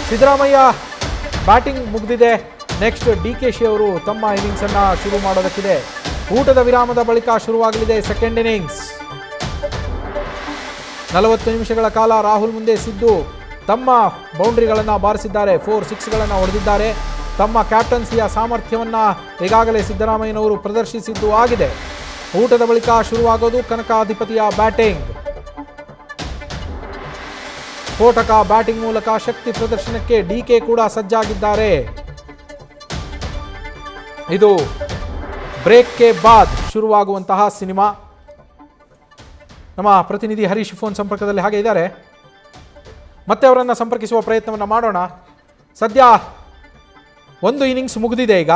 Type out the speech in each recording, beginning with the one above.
Siddaramaiah batting ಮುಗಿದಿದೆ. Next DKShi ಅವರು ತಮ್ಮ ಇನ್ನಿಂಗ್ಸ್ ಅನ್ನ ಶುರು ಮಾಡೋದಕ್ಕಿದೆ. ಊಟದ ವಿರಾಮದ ಬಳಿಕ ಶುರುವಾಗಲಿದೆ ಸೆಕೆಂಡ್ ಇನ್ನಿಂಗ್ಸ್. 40 ನಿಮಿಷಗಳ ಕಾಲ ರಾಹುಲ್ ಮುಂದೆ ಸಿದ್ದು ತಮ್ಮ ಬೌಂಡ್ರಿಗಳನ್ನು ಬಾರಿಸಿದ್ದಾರೆ. 4 6ಗಳನ್ನು ಹೊಡೆದಿದ್ದಾರೆ. ತಮ್ಮ ಕ್ಯಾಪ್ಟನ್ಸಿಯ ಸಾಮರ್ಥ್ಯವನ್ನು ಈಗಾಗಲೇ ಸಿದ್ದರಾಮಯ್ಯನವರು ಪ್ರದರ್ಶಿಸಿದ್ದು ಆಗಿದೆ. ಊಟದ ಬಳಿಕ ಶುರುವಾಗೋದು ಕನಕಾಧಿಪತಿಯ ಬ್ಯಾಟಿಂಗ್. ಸ್ಫೋಟಕ ಬ್ಯಾಟಿಂಗ್ ಮೂಲಕ ಶಕ್ತಿ ಪ್ರದರ್ಶನಕ್ಕೆ ಡಿಕೆ ಕೂಡ ಸಜ್ಜಾಗಿದ್ದಾರೆ. ಇದು ಬ್ರೇಕ್ಗೆ ಬಾದ್ ಶುರುವಾಗುವಂತಹ ಸಿನಿಮಾ. ನಮ್ಮ ಪ್ರತಿನಿಧಿ ಹರೀಶ್ ಫೋನ್ ಸಂಪರ್ಕದಲ್ಲಿ ಹಾಗೆ ಇದ್ದಾರೆ. ಮತ್ತೆ ಅವರನ್ನು ಸಂಪರ್ಕಿಸುವ ಪ್ರಯತ್ನವನ್ನು ಮಾಡೋಣ. ಸದ್ಯ ಒಂದು ಇನ್ನಿಂಗ್ಸ್ ಮುಗಿದಿದೆ. ಈಗ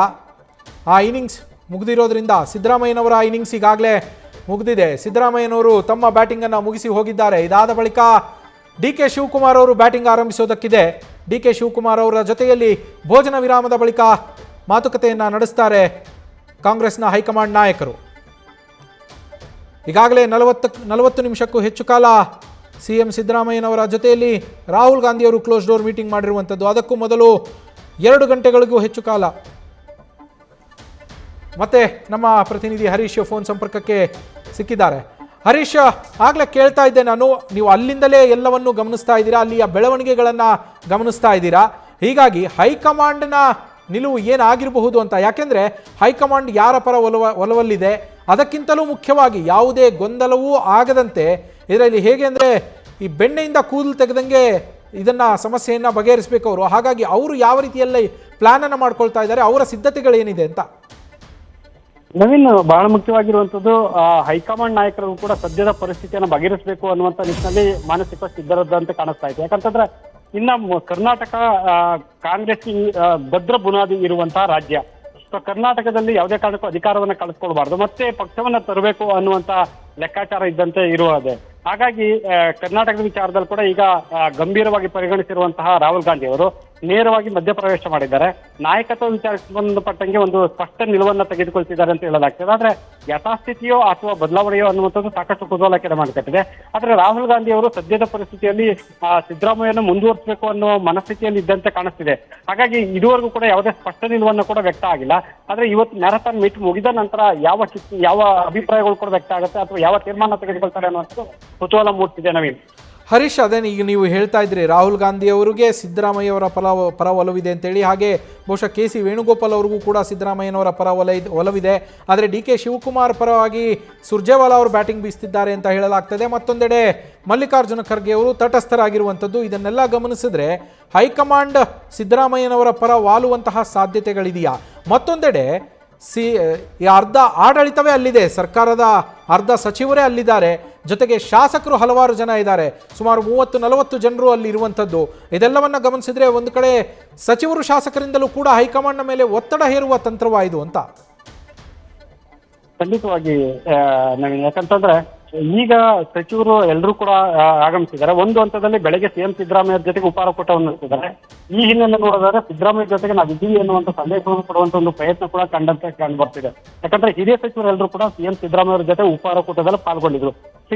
ಆ ಇನ್ನಿಂಗ್ಸ್ ಮುಗಿದಿರೋದ್ರಿಂದ ಸಿದ್ದರಾಮಯ್ಯನವರ ಇನ್ನಿಂಗ್ಸ್ ಈಗಾಗಲೇ ಮುಗಿದಿದೆ. ಸಿದ್ದರಾಮಯ್ಯನವರು ತಮ್ಮ ಬ್ಯಾಟಿಂಗನ್ನು ಮುಗಿಸಿ ಹೋಗಿದ್ದಾರೆ. ಇದಾದ ಬಳಿಕ ಡಿಕೆ ಶಿವಕುಮಾರ್ ಅವರು ಬ್ಯಾಟಿಂಗ್ ಆರಂಭಿಸೋದಕ್ಕಿದೆ. ಡಿಕೆ ಶಿವಕುಮಾರ್ ಅವರ ಜೊತೆಯಲ್ಲಿ ಭೋಜನ ವಿರಾಮದ ಬಳಿಕ ಮಾತುಕತೆಯನ್ನು ನಡೆಸ್ತಾರೆ ಕಾಂಗ್ರೆಸ್ನ ಹೈಕಮಾಂಡ್ ನಾಯಕರು. ಈಗಾಗಲೇ 40 ನಿಮಿಷಕ್ಕೂ ಹೆಚ್ಚು ಕಾಲ ಸಿಎಂ ಸಿದ್ದರಾಮಯ್ಯನವರ ಜೊತೆಯಲ್ಲಿ ರಾಹುಲ್ ಗಾಂಧಿಯವರು ಕ್ಲೋಸ್ ಡೋರ್ ಮೀಟಿಂಗ್ ಮಾಡಿರುವಂಥದ್ದು. ಅದಕ್ಕೂ ಮೊದಲು 2 ಗಂಟೆಗಳಿಗೂ ಹೆಚ್ಚು ಕಾಲ. ಮತ್ತೆ ನಮ್ಮ ಪ್ರತಿನಿಧಿ ಹರೀಶ್ ಫೋನ್ ಸಂಪರ್ಕಕ್ಕೆ ಸಿಕ್ಕಿದ್ದಾರೆ. ಹರೀಶ್, ಆಗಲೇ ಕೇಳ್ತಾ ಇದ್ದೆ ನಾನು, ನೀವು ಅಲ್ಲಿಂದಲೇ ಎಲ್ಲವನ್ನೂ ಗಮನಿಸ್ತಾ ಇದ್ದೀರಾ, ಅಲ್ಲಿಯ ಬೆಳವಣಿಗೆಗಳನ್ನು ಗಮನಿಸ್ತಾ ಇದ್ದೀರಾ. ಹೀಗಾಗಿ ಹೈಕಮಾಂಡ್ನ ನಿಲುವು ಏನಾಗಿರಬಹುದು ಅಂತ. ಯಾಕೆಂದರೆ ಹೈಕಮಾಂಡ್ ಯಾರ ಪರ ಒಲವಲ್ಲಿದೆ, ಅದಕ್ಕಿಂತಲೂ ಮುಖ್ಯವಾಗಿ ಯಾವುದೇ ಗೊಂದಲವೂ ಆಗದಂತೆ ಇದರಲ್ಲಿ ಹೇಗೆ ಅಂದರೆ ಈ ಬೆಣ್ಣೆಯಿಂದ ಕೂದಲು ತೆಗೆದಂಗೆ ಇದನ್ನು ಸಮಸ್ಯೆಯನ್ನು ಬಗೆಹರಿಸಬೇಕು ಅವರು. ಹಾಗಾಗಿ ಅವರು ಯಾವ ರೀತಿಯಲ್ಲಿ ಪ್ಲಾನನ್ನು ಮಾಡ್ಕೊಳ್ತಾ ಇದ್ದಾರೆ, ಅವರ ಸಿದ್ಧತೆಗಳೇನಿದೆ ಅಂತ. ನವೀನ್, ಬಹಳ ಮುಖ್ಯವಾಗಿರುವಂತದ್ದು ಹೈಕಮಾಂಡ್ ನಾಯಕರು ಕೂಡ ಸದ್ಯದ ಪರಿಸ್ಥಿತಿಯನ್ನು ಬಗೆಹರಿಸಬೇಕು ಅನ್ನುವಂತ ನಿಟ್ಟಿನಲ್ಲಿ ಮಾನಸಿಕ ಸಿದ್ಧರದ್ದಂತೆ ಕಾಣಿಸ್ತಾ ಇದೆ. ಯಾಕಂತಂದ್ರೆ ಇನ್ನ ಕರ್ನಾಟಕ ಕಾಂಗ್ರೆಸ್ ಭದ್ರ ಬುನಾದಿ ಇರುವಂತಹ ರಾಜ್ಯ. ಸೊ ಕರ್ನಾಟಕದಲ್ಲಿ ಯಾವುದೇ ಕಾರಣಕ್ಕೂ ಅಧಿಕಾರವನ್ನ ಕಳಿಸ್ಕೊಳ್ಬಾರ್ದು, ಮತ್ತೆ ಪಕ್ಷವನ್ನ ತರಬೇಕು ಅನ್ನುವಂತ ಲೆಕ್ಕಾಚಾರ ಇದ್ದಂತೆ ಇರುವುದೇ. ಹಾಗಾಗಿ ಕರ್ನಾಟಕದ ವಿಚಾರದಲ್ಲಿ ಕೂಡ ಈಗ ಗಂಭೀರವಾಗಿ ಪರಿಗಣಿಸಿರುವಂತಹ ರಾಹುಲ್ ಗಾಂಧಿ ಅವರು ನೇರವಾಗಿ ಮಧ್ಯಪ್ರವೇಶ ಮಾಡಿದ್ದಾರೆ. ನಾಯಕತ್ವ ವಿಚಾರಕ್ಕೆ ಸಂಬಂಧಪಟ್ಟಂಗೆ ಒಂದು ಸ್ಪಷ್ಟ ನಿಲುವನ್ನ ತೆಗೆದುಕೊಳ್ತಿದ್ದಾರೆ ಅಂತ ಹೇಳಲಾಗ್ತದೆ. ಆದ್ರೆ ಯಥಾಸ್ಥಿತಿಯೋ ಅಥವಾ ಬದಲಾವಣೆಯೋ ಅನ್ನುವಂಥದ್ದು ಸಾಕಷ್ಟು ಕುತೂಹಲಕ್ಕೆ ಮಾಡಿಕೊಟ್ಟಿದೆ. ಆದ್ರೆ ರಾಹುಲ್ ಗಾಂಧಿ ಅವರು ಸದ್ಯದ ಪರಿಸ್ಥಿತಿಯಲ್ಲಿ ಸಿದ್ದರಾಮಯ್ಯನ ಮುಂದುವರಿಸಬೇಕು ಅನ್ನುವ ಮನಸ್ಥಿತಿಯಲ್ಲಿ ಇದ್ದಂತೆ ಕಾಣಿಸ್ತಿದೆ. ಹಾಗಾಗಿ ಇದುವರೆಗೂ ಕೂಡ ಯಾವುದೇ ಸ್ಪಷ್ಟ ನಿಲುವನ್ನು ಕೂಡ ವ್ಯಕ್ತ ಆಗಿಲ್ಲ. ಆದ್ರೆ ಇವತ್ತು ಮ್ಯಾರಥಾನ್ ಮೀಟ್ ಮುಗಿದ ನಂತರ ಯಾವ ಅಭಿಪ್ರಾಯಗಳು ಕೂಡ ವ್ಯಕ್ತ ಆಗುತ್ತೆ ಅಥವಾ ಯಾವ ತೀರ್ಮಾನ ತೆಗೆದುಕೊಳ್ತಾರೆ ಅನ್ನುವಂಥದ್ದು ಕುತೂಹಲ ಮೂಡ್ತಿದೆ. ನವೀನ್, ಹರೀಶ್, ಅದೇ ಈಗ ನೀವು ಹೇಳ್ತಾ ಇದ್ರಿ ರಾಹುಲ್ ಗಾಂಧಿ ಅವರಿಗೆ ಸಿದ್ದರಾಮಯ್ಯವರ ಪರ ಒಲವಿದೆ ಅಂತೇಳಿ. ಹಾಗೆ ಬಹುಶಃ ಕೆ.ಸಿ. ವೇಣುಗೋಪಾಲ್ ಅವ್ರಿಗೂ ಕೂಡ ಸಿದ್ದರಾಮಯ್ಯನವರ ಪರ ಒಲವಿದೆ. ಆದರೆ ಡಿ.ಕೆ. ಶಿವಕುಮಾರ್ ಪರವಾಗಿ ಸುರ್ಜೇವಾಲಾ ಅವರು ಬ್ಯಾಟಿಂಗ್ ಬೀಸ್ತಿದ್ದಾರೆ ಅಂತ ಹೇಳಲಾಗ್ತದೆ. ಮತ್ತೊಂದೆಡೆ ಮಲ್ಲಿಕಾರ್ಜುನ ಖರ್ಗೆ ಅವರು ತಟಸ್ಥರಾಗಿರುವಂಥದ್ದು. ಇದನ್ನೆಲ್ಲ ಗಮನಿಸಿದ್ರೆ ಹೈಕಮಾಂಡ್ ಸಿದ್ದರಾಮಯ್ಯನವರ ಪರ ವಾಲುವಂತಹ ಸಾಧ್ಯತೆಗಳಿದೆಯಾ? ಮತ್ತೊಂದೆಡೆ ಅರ್ಧ ಆಡಳಿತವೇ ಅಲ್ಲಿದೆ, ಸರ್ಕಾರದ ಅರ್ಧ ಸಚಿವರೇ ಅಲ್ಲಿದ್ದಾರೆ, ಜೊತೆಗೆ ಶಾಸಕರು ಹಲವಾರು ಜನ ಇದ್ದಾರೆ, ಸುಮಾರು 30-40 ಜನರು ಅಲ್ಲಿ ಇರುವಂಥದ್ದು. ಇದೆಲ್ಲವನ್ನ ಗಮನಿಸಿದ್ರೆ ಒಂದು ಕಡೆ ಸಚಿವರು ಶಾಸಕರಿಂದಲೂ ಕೂಡ ಹೈಕಮಾಂಡ್ನ ಮೇಲೆ ಒತ್ತಡ ಹೇರುವ ತಂತ್ರವಾಯಿತು ಅಂತ. ಖಂಡಿತವಾಗಿ ನವೀನ್, ಯಾಕಂತಂದ್ರೆ ಈಗ ಸಚಿವರು ಎಲ್ಲರೂ ಕೂಡ ಆಗಮಿಸಿದ್ದಾರೆ. ಒಂದು ಹಂತದಲ್ಲಿ ಬೆಳಗ್ಗೆ ಸಿಎಂ ಸಿದ್ದರಾಮಯ್ಯ ಜೊತೆಗೆ ಉಪಹಾರ ಕೂಟವನ್ನು ನಡೆಸಿದ್ದಾರೆ. ಈ ಹಿನ್ನೆಲೆ ನೋಡಿದ್ರೆ ಸಿದ್ದರಾಮಯ್ಯ ಜೊತೆಗೆ ನಾವು ಇದ್ದೀವಿ ಎನ್ನುವಂತ ಸಂದೇಶವನ್ನು ಕೊಡುವಂತ ಒಂದು ಪ್ರಯತ್ನ ಕೂಡ ಕಂಡು ಬರ್ತಿದೆ. ಯಾಕಂದ್ರೆ ಹಿರಿಯ ಸಚಿವರೆಲ್ಲರೂ ಕೂಡ ಸಿಎಂ ಸಿದ್ದರಾಮಯ್ಯ ಅವರ ಜೊತೆ ಉಪಹಾರ ಕೂಟದಲ್ಲಿ ಪಾಲ್ಗೊಂಡಿದ್ರು.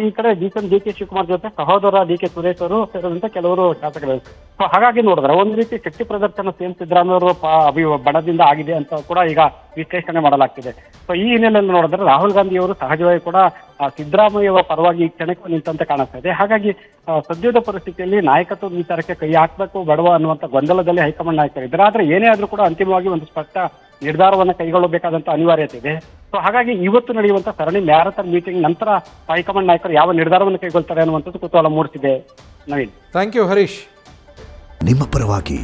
ಈ ಕಡೆ ಡಿ.ಕೆ. ಶಿವಕುಮಾರ್ ಜೊತೆ ಸಹೋದರ ಡಿ.ಕೆ. ಸುರೇಶ್ ಅವರು ಸೇರಿದಂತೆ ಕೆಲವರು ಶಾಸಕರು. ಸೊ ಹಾಗಾಗಿ ನೋಡಿದ್ರೆ ಒಂದು ರೀತಿ ಶಕ್ತಿ ಪ್ರದರ್ಶನ ಸಿಎಂ ಸಿದ್ದರಾಮಯ್ಯ ಅವರು ಬಣದಿಂದ ಆಗಿದೆ ಅಂತ ಕೂಡ ಈಗ ವಿಶ್ಲೇಷಣೆ ಮಾಡಲಾಗ್ತಿದೆ. ಸೊ ಈ ಹಿನ್ನೆಲೆಯಲ್ಲಿ ನೋಡಿದ್ರೆ ರಾಹುಲ್ ಗಾಂಧಿ ಅವರು ಸಹಜವಾಗಿ ಕೂಡ ಸಿದ್ದರಾಮಯ್ಯ ಪರವಾಗಿ ಕ್ಷಣಕ್ಕೆ ನಿಂತಂತೆ ಕಾಣಿಸ್ತಾ ಇದೆ. ಹಾಗಾಗಿ ಸದ್ಯದ ಪರಿಸ್ಥಿತಿಯಲ್ಲಿ ನಾಯಕತ್ವದ ವಿಚಾರಕ್ಕೆ ಕೈ ಹಾಕಬೇಕು ಬೇಡವಾ ಅನ್ನುವಂಥ ಗೊಂದಲದಲ್ಲಿ ಹೈಕಮಾಂಡ್ ನಾಯಕರಿದ್ದಾರೆ. ಆದ್ರೆ ಏನೇ ಆದ್ರೂ ಕೂಡ ಅಂತಿಮವಾಗಿ ಒಂದು ಸ್ಪಷ್ಟ ನಿರ್ಧಾರವನ್ನು ಕೈಗೊಳ್ಳಬೇಕಾದಂತ ಅನಿವಾರ್ಯತೆ ಇದೆ. ಸೊ ಹಾಗಾಗಿ ಇವತ್ತು ನಡೆಯುವಂತ ಸರಣಿ ಮ್ಯಾರಥಾನ್ ಮೀಟಿಂಗ್ ನಂತರ ಹೈಕಮಾಂಡ್ ನಾಯಕರು ಯಾವ ನಿರ್ಧಾರವನ್ನು ಕೈಗೊಳ್ತಾರೆ ಅನ್ನುವಂಥದ್ದು ಕುತೂಹಲ ಮೂಡಿಸಿದೆ. Naveen, thank you Harish. ನಿಮ್ಮ ಪರವಾಗಿ